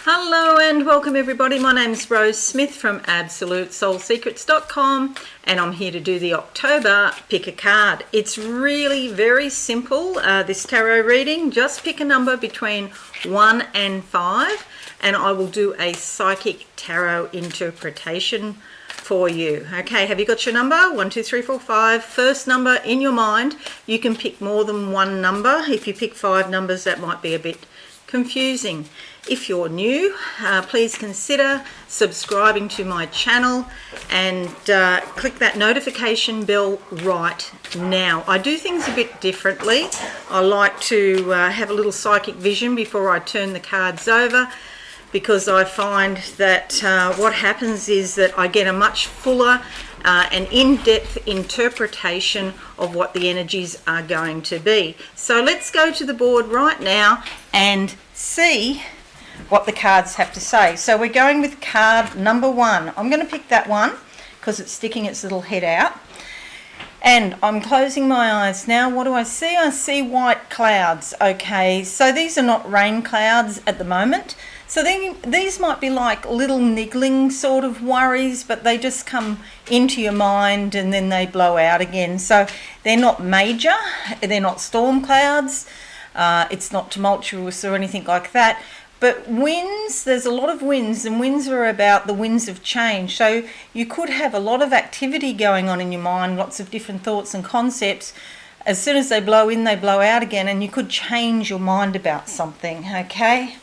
Hello and welcome everybody. My name's Rose Smith from AbsoluteSoulSecrets.com and I'm here to do the October Pick a Card. It's really very simple, this tarot reading. Just pick a number between 1 and 5 and I will do a psychic tarot interpretation for you. Okay, have you got your number? 1, 2, 3, 4, 5. First number in your mind. You can pick more than one number. If you pick 5 numbers, that might be a bit confusing. If you're new, please consider subscribing to my channel and click that notification bell right now. I do things a bit differently. I like to have a little psychic vision before I turn the cards over, because I find that what happens is that I get a much fuller and in-depth interpretation of what the energies are going to be. So let's go to the board right now and see what the cards have to say. So we're going with card number 1. I'm going to pick that one because it's sticking its little head out. And I'm closing my eyes now. What do I see? I see white clouds. Okay, so these are not rain clouds at the moment. So these might be like little niggling sort of worries, but they just come into your mind and then they blow out again. So they're not major, they're not storm clouds, it's not tumultuous or anything like that. But winds, there's a lot of winds, and winds are about the winds of change. So you could have a lot of activity going on in your mind, lots of different thoughts and concepts. As soon as they blow in, they blow out again, and you could change your mind about something, okay?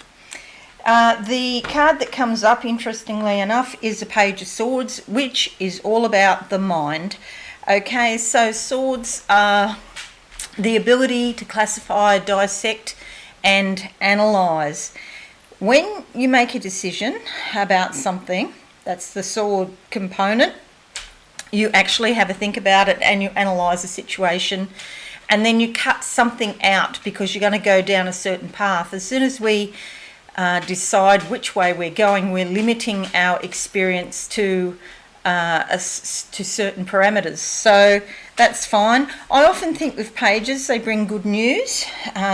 The card that comes up, interestingly enough, is a Page of Swords, which is all about the mind. Okay, so swords are the ability to classify, dissect, and analyse. When you make a decision about something, that's the sword component, you actually have a think about it and you analyse the situation, and then you cut something out because you're going to go down a certain path. As soon as we decide which way we're going, we're limiting our experience to certain parameters. So that's fine. I often think with pages they bring good news,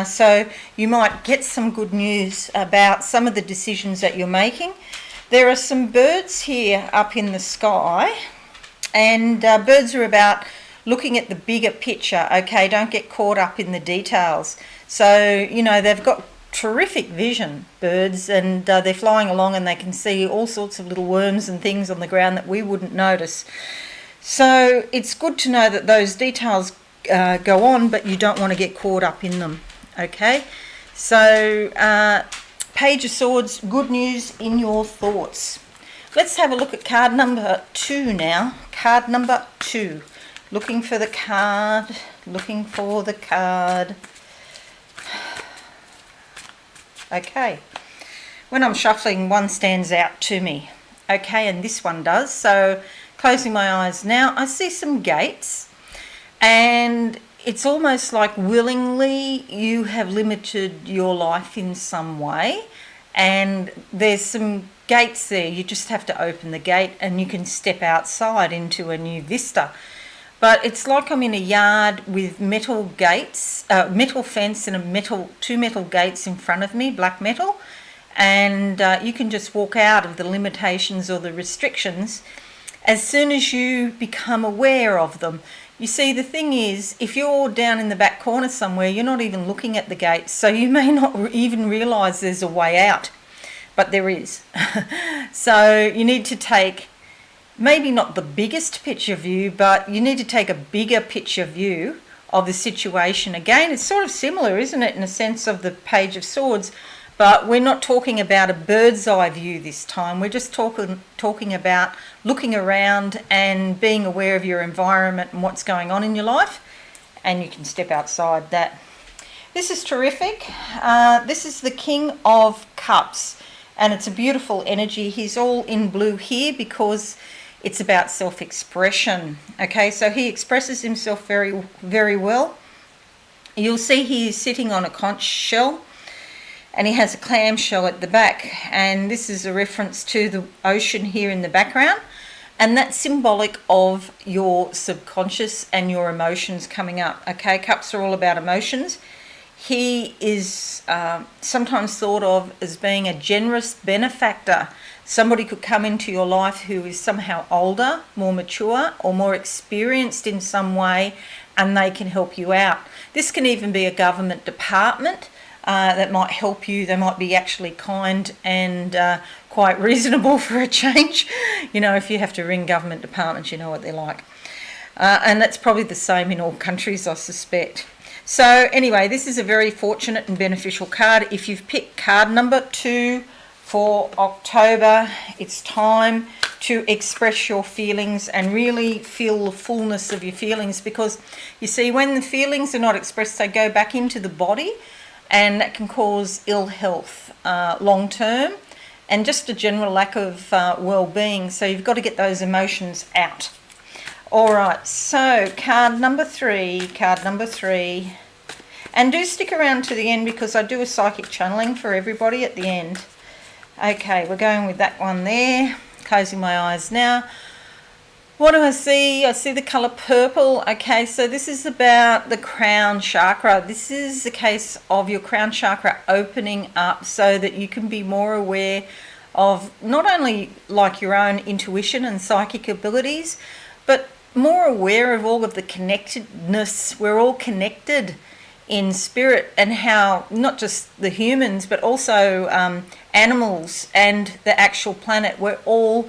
so you might get some good news about some of the decisions that you're making. There are some birds here up in the sky, and birds are about looking at the bigger picture. Okay, don't get caught up in the details. So you know, they've got terrific vision, birds, and they're flying along and they can see all sorts of little worms and things on the ground that we wouldn't notice. So it's good to know that those details go on, but you don't want to get caught up in them. Okay, so Page of Swords, good news in your thoughts. Let's have a look at card number 2 now. Card number 2. Looking for the card. Okay, when I'm shuffling, one stands out to me. Okay, and this one does. So closing my eyes now, I see some gates, and it's almost like willingly you have limited your life in some way, and there's some gates there. You just have to open the gate and you can step outside into a new vista. But it's like I'm in a yard with metal gates, metal fence, and two metal gates in front of me, black metal, and you can just walk out of the limitations or the restrictions as soon as you become aware of them. You see, the thing is, if you're down in the back corner somewhere, you're not even looking at the gates, so you may not even realise there's a way out, but there is. So you need to take maybe not the biggest picture view, but you need to take a bigger picture view of the situation. Again, it's sort of similar, isn't it, in a sense of the Page of Swords, but we're not talking about a bird's eye view this time. We're just talking about looking around and being aware of your environment and what's going on in your life, and you can step outside that. This is terrific. This is the King of Cups, and it's a beautiful energy. He's all in blue here because it's about self-expression. Okay, so he expresses himself very, very well. You'll see he is sitting on a conch shell, and he has a clam shell at the back, and this is a reference to the ocean here in the background, and that's symbolic of your subconscious and your emotions coming up. Okay, cups are all about emotions. He is sometimes thought of as being a generous benefactor. Somebody could come into your life who is somehow older, more mature, or more experienced in some way, and they can help you out. This can even be a government department that might help you. They might be actually kind and quite reasonable for a change. You know, if you have to ring government departments, you know what they're like. And that's probably the same in all countries, I suspect. So anyway, this is a very fortunate and beneficial card. If you've picked card number 2 for October, it's time to express your feelings and really feel the fullness of your feelings, because you see, when the feelings are not expressed, they go back into the body, and that can cause ill health long term and just a general lack of well-being. So you've got to get those emotions out. All right, so card number 3, and do stick around to the end because I do a psychic channeling for everybody at the end. Okay, we're going with that one there. Closing my eyes now. What do I see? I see the colour purple. Okay, so this is about the crown chakra. This is the case of your crown chakra opening up so that you can be more aware of not only like your own intuition and psychic abilities, but more aware of all of the connectedness. We're all connected in spirit, and how not just the humans but also animals and the actual planet, we're all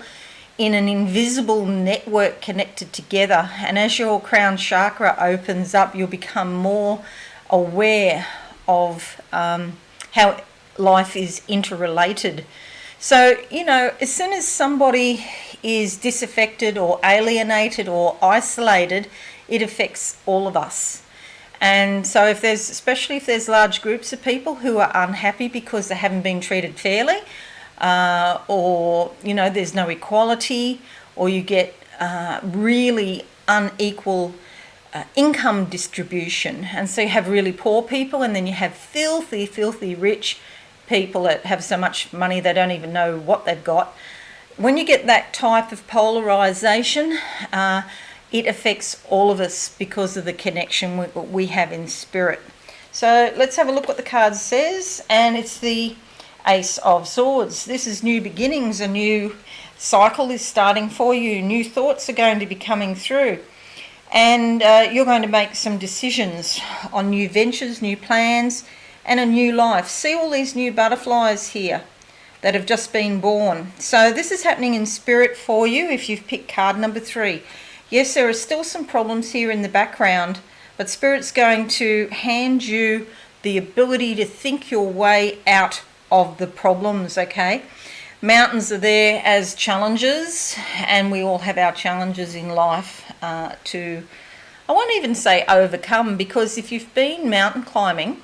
in an invisible network connected together. And as your crown chakra opens up, you'll become more aware of how life is interrelated. So, you know, as soon as somebody is disaffected or alienated or isolated, it affects all of us. And so if there's, especially if there's large groups of people who are unhappy because they haven't been treated fairly, or, you know, there's no equality, or you get really unequal income distribution. And so you have really poor people, and then you have filthy, filthy rich people that have so much money they don't even know what they've got. When you get that type of polarization, it affects all of us because of the connection we have in spirit. So let's have a look what the card says, and it's the Ace of Swords. This is new beginnings. A new cycle is starting for you. New thoughts are going to be coming through, and you're going to make some decisions on new ventures, new plans, and a new life. See all these new butterflies here that have just been born. So this is happening in spirit for you if you've picked card number 3. Yes, there are still some problems here in the background, but Spirit's going to hand you the ability to think your way out of the problems, okay? Mountains are there as challenges, and we all have our challenges in life to, I won't even say overcome, because if you've been mountain climbing,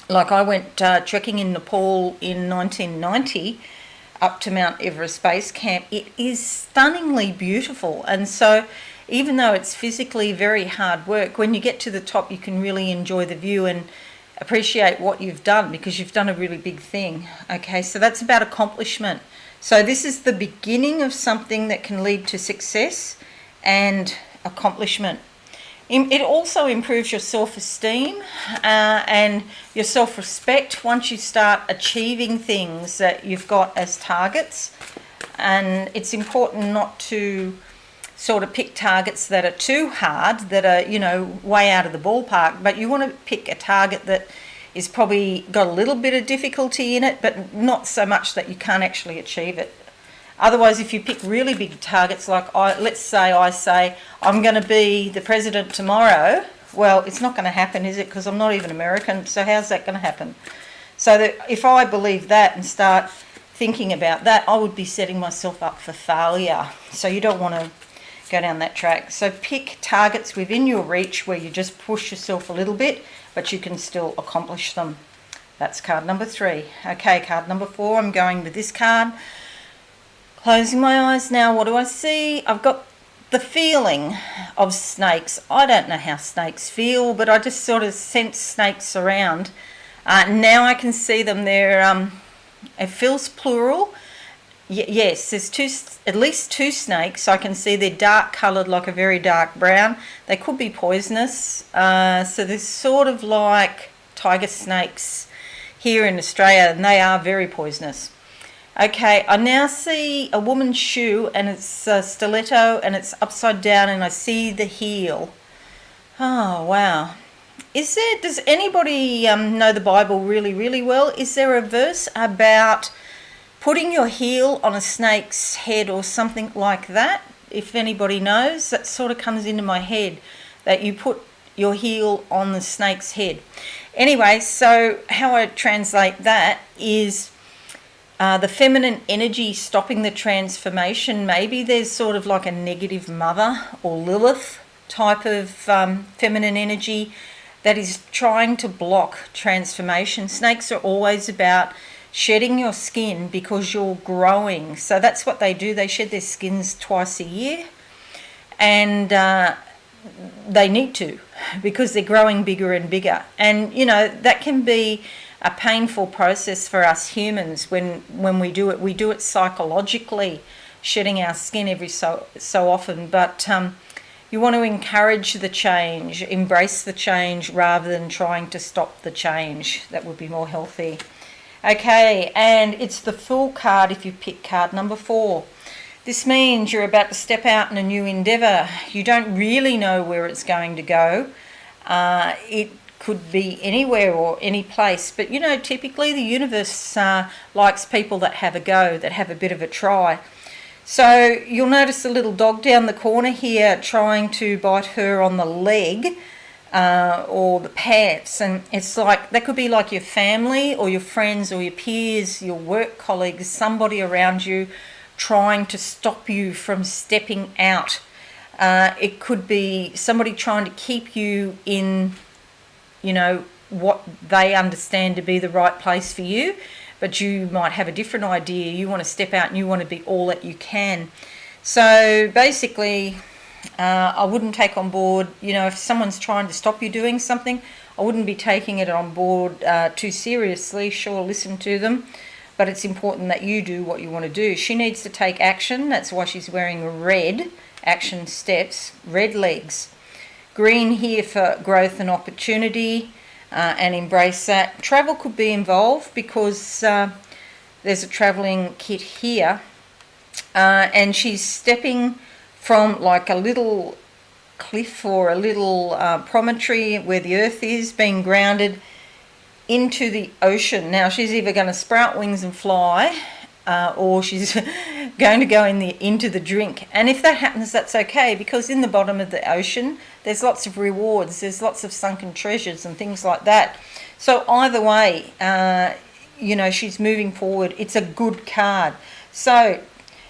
like I went trekking in Nepal in 1990, up to Mount Everest Base Camp, it is stunningly beautiful. And so even though it's physically very hard work, when you get to the top you can really enjoy the view and appreciate what you've done, because you've done a really big thing. Okay, so that's about accomplishment. So this is the beginning of something that can lead to success and accomplishment. It also improves your self-esteem and your self-respect once you start achieving things that you've got as targets. And it's important not to sort of pick targets that are too hard, that are, you know, way out of the ballpark, but you want to pick a target that is probably got a little bit of difficulty in it, but not so much that you can't actually achieve it. Otherwise, if you pick really big targets, like let's say I say I'm going to be the president tomorrow, well, it's not going to happen, is it? Because I'm not even American, so how's that going to happen? So that if I believe that and start thinking about that, I would be setting myself up for failure. So you don't want to go down that track. So pick targets within your reach where you just push yourself a little bit, but you can still accomplish them. That's card number 3. Okay, card number 4, I'm going with this card. Closing my eyes now, what do I see? I've got the feeling of snakes. I don't know how snakes feel, but I just sort of sense snakes around. Now I can see them. They're, it feels plural. Yes, there's at least two snakes. I can see they're dark coloured, like a very dark brown. They could be poisonous. So they're sort of like tiger snakes here in Australia, and they are very poisonous. Okay, I now see a woman's shoe, and it's a stiletto, and it's upside down, and I see the heel. Oh, wow. Does anybody know the Bible really, really well? Is there a verse about putting your heel on a snake's head or something like that? If anybody knows, that sort of comes into my head, that you put your heel on the snake's head. Anyway, so how I translate that is the feminine energy stopping the transformation. Maybe there's sort of like a negative mother or Lilith type of feminine energy that is trying to block transformation. Snakes are always about shedding your skin because you're growing. So that's what they do. They shed their skins twice a year, and they need to, because they're growing bigger and bigger. And that can be a painful process for us humans when we do it. We do it psychologically, shedding our skin every so often. But you want to encourage the change, embrace the change, rather than trying to stop the change. That would be more healthy. Okay, and it's the Fool card if you pick card number 4. This means you're about to step out in a new endeavour. You don't really know where it's going to go. It could be anywhere or any place, but typically the universe likes people that have a go, that have a bit of a try. So you'll notice a little dog down the corner here trying to bite her on the leg or the pants, and it's like that could be like your family or your friends or your peers, your work colleagues, somebody around you trying to stop you from stepping out. It could be somebody trying to keep you in what they understand to be the right place for you, but you might have a different idea. You want to step out and you want to be all that you can. So basically, I wouldn't take on board, if someone's trying to stop you doing something, I wouldn't be taking it on board too seriously. Sure, listen to them, but it's important that you do what you want to do. She needs to take action. That's why she's wearing red, action steps, red legs. Green here for growth and opportunity, and embrace that. Travel could be involved because there's a travelling kit here, and she's stepping from like a little cliff or a little promontory where the earth is, being grounded into the ocean. Now she's either going to sprout wings and fly, or she's going to go into the drink. And if that happens, that's okay, because in the bottom of the ocean there's lots of rewards, there's lots of sunken treasures and things like that. So either way, she's moving forward. It's a good card. So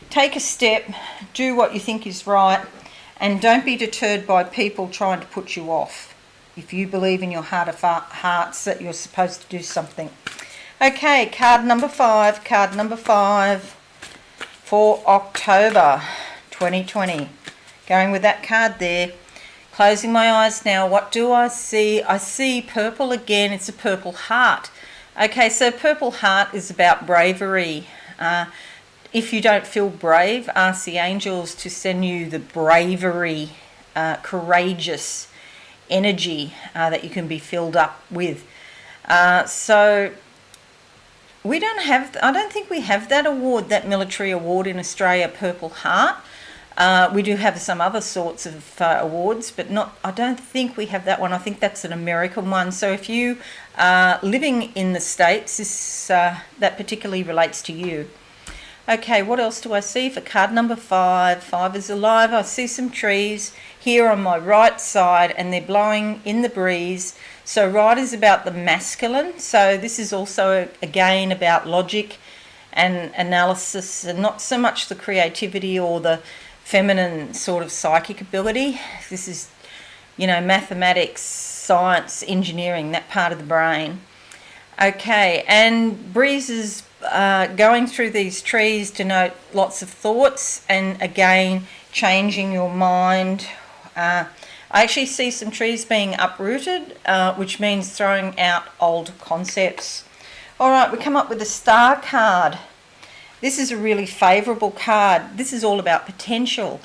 take a step, do what you think is right, and don't be deterred by people trying to put you off. If you believe in your heart of hearts that you're supposed to do something. Okay, card number 5 for October 2020. Going with that card there. Closing my eyes now, what do I see? I see purple again. It's a purple heart. Okay, so purple heart is about bravery. If you don't feel brave, ask the angels to send you the bravery, courageous energy that you can be filled up with. So we I don't think we have that award, that military award in Australia, Purple Heart. We do have some other sorts of awards, but I don't think we have that one. I think that's an American one. So if you are living in the States, that particularly relates to you. Okay, what else do I see for card number 5? 5 is alive. I see some trees here on my right side, and they're blowing in the breeze. So right is about the masculine. So this is also, again, about logic and analysis, and not so much the creativity or the feminine sort of psychic ability. This is, mathematics, science, engineering, that part of the brain. Okay, and breezes going through these trees denote lots of thoughts, and again, changing your mind. I actually see some trees being uprooted, which means throwing out old concepts. All right, we come up with a star card. This is a really favourable card. This is all about potential.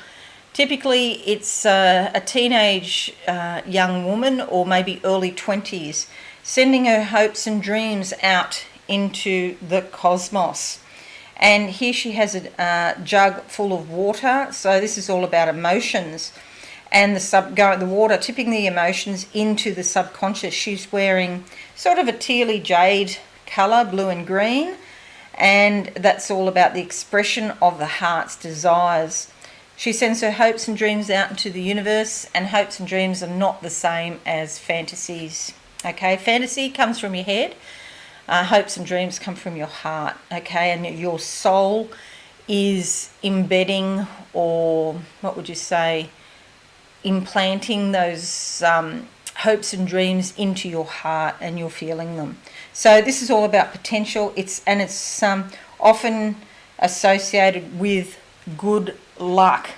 Typically, it's a teenage young woman, or maybe early 20s. sending her hopes and dreams out into the cosmos. And here she has a jug full of water, so this is all about emotions and the water tipping the emotions into the subconscious. She's wearing sort of a tealy jade colour, blue and green, and that's all about the expression of the heart's desires. She sends her hopes and dreams out into the universe, and hopes and dreams are not the same as fantasies. Okay, fantasy comes from your head. Hopes and dreams come from your heart. Okay, and your soul is embedding, or what would you say, implanting those hopes and dreams into your heart, and you're feeling them. So this is all about potential. It's often associated with good luck.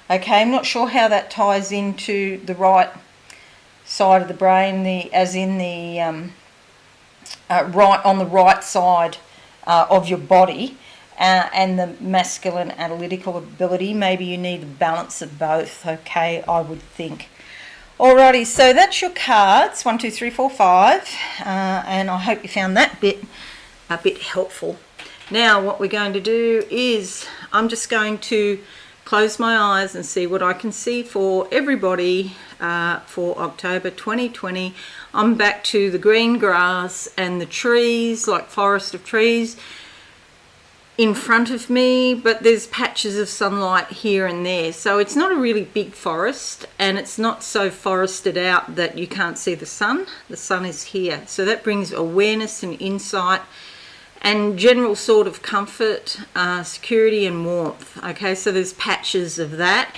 Okay, I'm not sure how that ties into the right side of the brain, right on the right side of your body, and the masculine analytical ability. Maybe you need a balance of both, okay, I would think. Alrighty, so that's your cards, 1, 2, 3, 4, 5, and I hope you found that a bit helpful. Now what we're going to do is I'm just going to close my eyes and see what I can see for everybody for October 2020. I'm back to the green grass and the trees, like forest of trees in front of me, but there's patches of sunlight here and there. So it's not a really big forest, and it's not so forested out that you can't see the sun. The sun is here. So that brings awareness and insight and general sort of comfort, security and warmth. Okay, so there's patches of that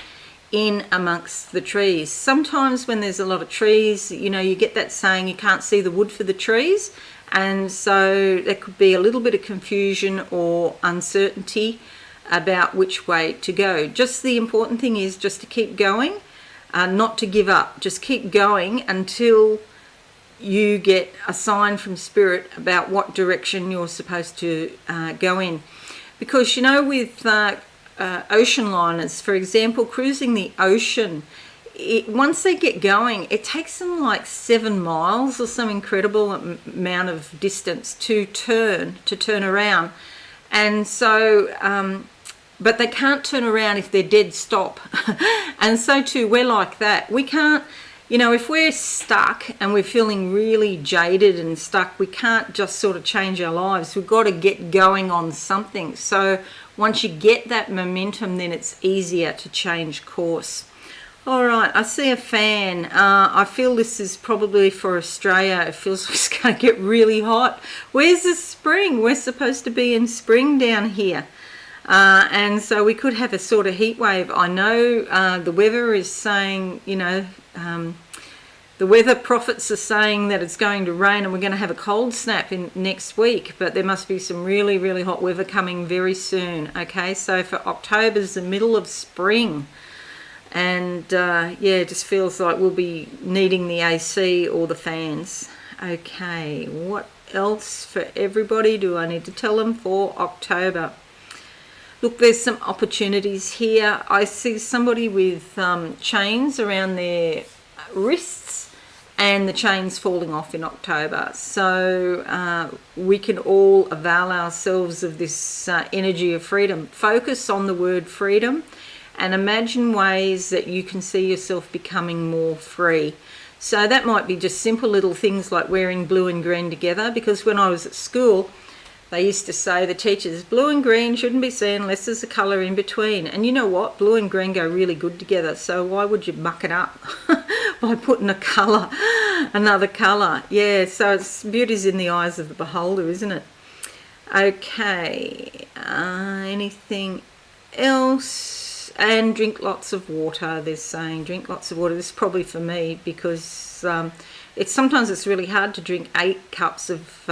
in amongst the trees. Sometimes when there's a lot of trees, you know, you get that saying you can't see the wood for the trees. And so there could be a little bit of confusion or uncertainty about which way to go. Just the important thing is just to keep going, not to give up. Just keep going until you get a sign from Spirit about what direction you're supposed to go in. Because, you know, with ocean liners, for example, cruising the ocean, once they get going, it takes them like 7 miles or some incredible amount of distance to turn around. And so, but they can't turn around if they're dead stop. And so too, we're like that. We can't, you know, if we're stuck and we're feeling really jaded and stuck, we can't just sort of change our lives. We've got to get going on something. So once you get that momentum, then it's easier to change course. All right, I see a fan. I feel this is probably for Australia. It feels like it's going to get really hot. Where's the spring? We're supposed to be in spring down here. And so we could have a sort of heat wave. I know the weather is saying, you know, the weather prophets are saying that it's going to rain and we're going to have a cold snap in next week, but there must be some really, really hot weather coming very soon. Okay, so for October's the middle of spring. And yeah, it just feels like we'll be needing the AC or the fans. Okay, what else for everybody do I need to tell them for October? Look, there's some opportunities here. I see somebody with chains around their wrists and the chains falling off in October. So we can all avail ourselves of this energy of freedom. Focus on the word freedom and imagine ways that you can see yourself becoming more free. So that might be just simple little things like wearing blue and green together, because when I was at school, they used to say, the teachers, blue and green shouldn't be seen unless there's a colour in between. And you know what? Blue and green go really good together. So why would you muck it up by putting a colour, another colour? Yeah, so it's beauty's in the eyes of the beholder, isn't it? Okay, anything else? And drink lots of water. They're saying drink lots of water. This is probably for me, because sometimes it's really hard to drink 8 cups of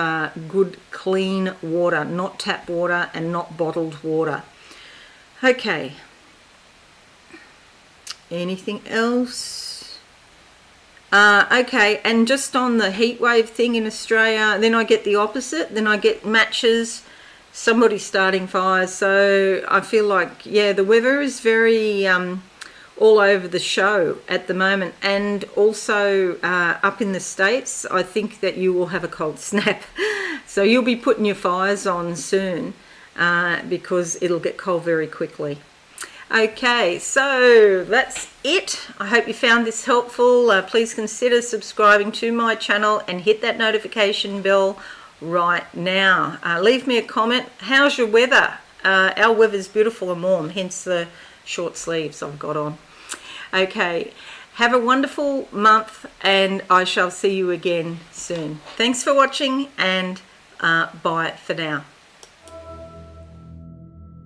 good clean water, not tap water and not bottled water. Okay, anything else? Okay, and just on the heat wave thing in Australia, then I get the opposite. Then I get matches, somebody starting fires. So I feel like, yeah, the weather is very all over the show at the moment, and also up in the States. I think that you will have a cold snap. So you'll be putting your fires on soon because it'll get cold very quickly. Okay, so that's it. I hope you found this helpful. Please consider subscribing to my channel and hit that notification bell right now. Leave me a comment. How's your weather? Our weather's beautiful and warm, hence the short sleeves I've got on. Okay, have a wonderful month, and I shall see you again soon. Thanks for watching, and bye for now.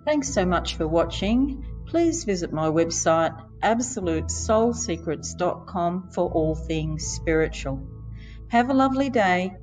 Thanks so much for watching. Please visit my website absolutesoulsecrets.com for all things spiritual. Have a lovely day.